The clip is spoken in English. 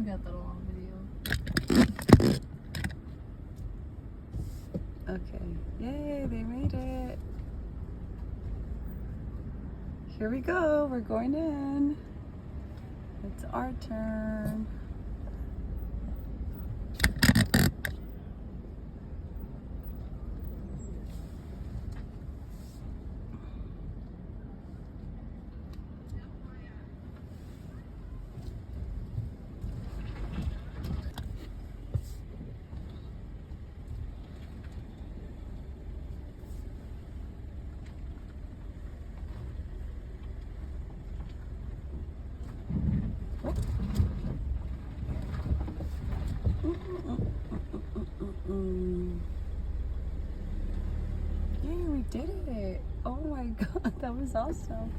We got that all on video. Okay. Yay, they made it. Here we go. We're going in. It's our turn. Yay, we did it. Oh my god, that was awesome.